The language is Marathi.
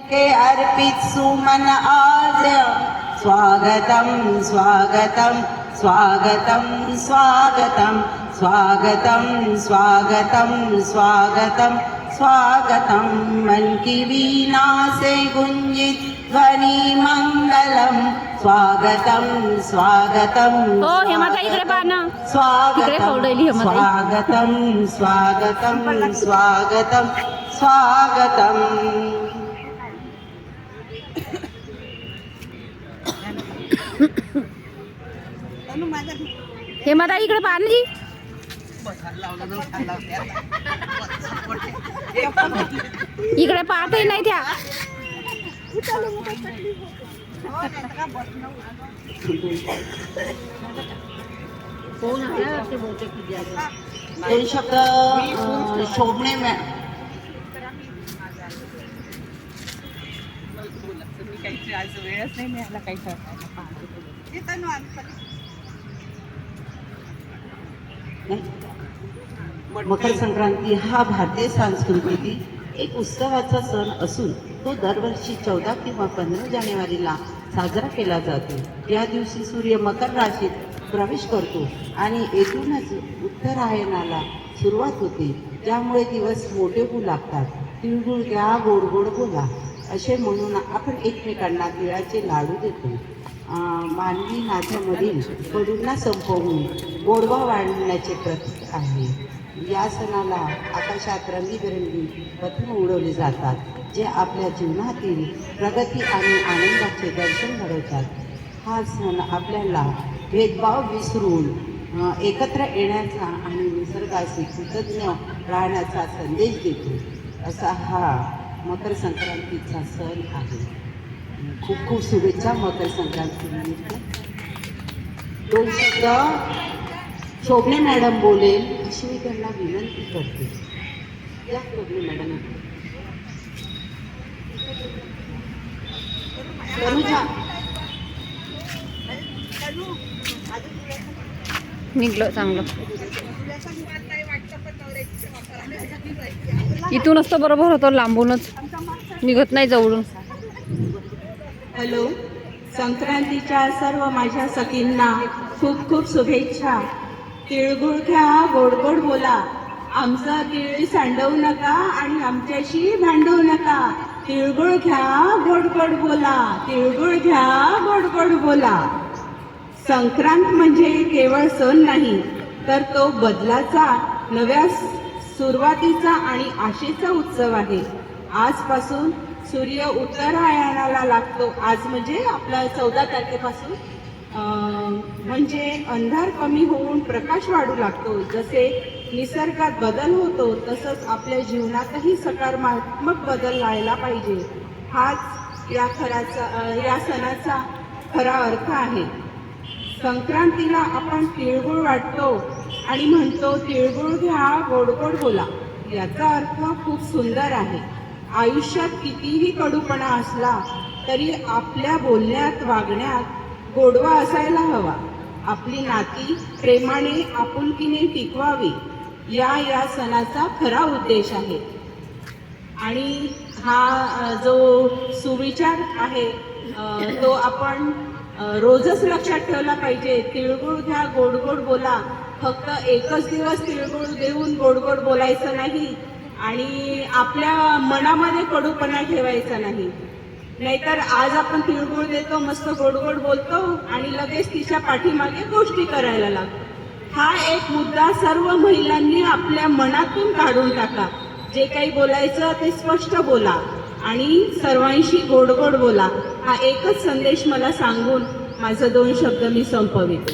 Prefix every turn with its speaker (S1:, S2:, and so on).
S1: हे अर्पित सुमन आज स्वागतम स्वागतम स्वागतम स्वागतम स्वागतम स्वागतम स्वागतम स्वागतम। मन की वीणा से गुंजित ध्वनि मंगलम स्वागतम स्वागतम स्वागतम स्वागतम स्वागतम स्वागतम स्वागतम।
S2: हे माता इकडे पहा ना जी, इकडे पाहतही नाही त्या।
S1: दोन शब्द शोभणे
S3: आज वेळच नाही मिळाला काही
S1: मकर संक्रांती हा भारतीय संस्कृतीतील एक उत्सवाचा सण असून तो दरवर्षी 14 किंवा 15 जानेवारीला साजरा केला जातो। या दिवशी सूर्य मकर राशीत प्रवेश करतो आणि येथूनच उत्तरायणाला सुरुवात होते, ज्यामुळे दिवस मोठे होऊ लागतात। तिळगुळ घ्या गोड गोड बोला असे म्हणून आपण एकमेकांना तिळाचे लाडू देतो। मानवी नात्यामधील कडूंना संपवून गोडवा वाढवण्याचे प्रतीक आहे। या सणाला आकाशात रंगीबेरंगी पतंग उडवले जातात, जे आपल्या जीवनातील प्रगती आणि आनंदाचे दर्शन घडवतात। हा सण आपल्याला भेदभाव विसरून एकत्र येण्याचा आणि निसर्गाशी कृतज्ञ राहण्याचा संदेश देतो, असा हा मकर संक्रांतीचा सण आहे। खूप खूप शुभेच्छा मकर संक्रांतीनिमित्त। दोन शब्द शोभणे मॅडम बोलेल अशी मी त्यांना विनंती करते। या शोभणे मॅडम।
S2: निघलो चांगलं, इथूनच तर बरोबर होतो, लांबूनच निघत नाही जवळून।
S4: हॅलो, संक्रांतीच्या सर्व माझ्या सखींना खूप खूप शुभेच्छा। तिळगुळ घ्या गोड गोड बोला, आमचा तिळ सांडवू नका आणि आमच्याशी भांडवू नका। तिळगुळ घ्या गोड गोड बोला, तिळगुळ घ्या गोड गोड बोला। संक्रांत म्हणजे केवळ सण नाही, तर तो बदलाचा, नव्या सुरुवातीचा आणि आशेचा उत्सव आहे। आजपासून सूर्य उत्तरायणाला लागतो। आज म्हणजे आपला 14 तारखेपासून म्हणजे अंधार कमी होऊन प्रकाश वाढू लागतो। जसे निसर्गात बदल होतो, तसंच आपल्या जीवनातही सकारात्मक बदल व्हायला पाहिजे। हाच या सणाचा खरा अर्थ आहे। संक्रांतीला आपण तिळगुळ वाटतो आणि म्हणतो तिळगुळ घ्या गोड गोड बोला। याचा अर्थ खूप सुंदर आहे। आयुष्यात कितीही कडूपणा असला तरी आपल्या बोलण्यात वागण्यात गोडवा असायला हवा। आपली नाती प्रेमाने आपुलकीने टिकवावी, या सणाचा खरा उद्देश आहे। आणि हा जो सुविचार आहे तो आपण रोजच लक्षात ठेवला पाहिजे। तिळगुळ घ्या गोड गोड बोला, फक्त एकच दिवस तिळगुळ देऊन गोड गोड बोलायचं नाही आणि आपल्या मनामध्ये कडूपणा ठेवायचा नाही। नाहीतर आज आपण तिळगुळ देतो, मस्त गोड गोड बोलतो आणि लगेच तिच्या पाठीमागे गोष्टी करायला लागतो। हा एक मुद्दा सर्व महिलांनी आपल्या मनातून काढून टाका। जे काही बोलायचं ते स्पष्ट बोला आणि सर्वांशी गोड गोड बोला। हा एकच संदेश मला सांगून माझं 2 शब्द मी संपवितो।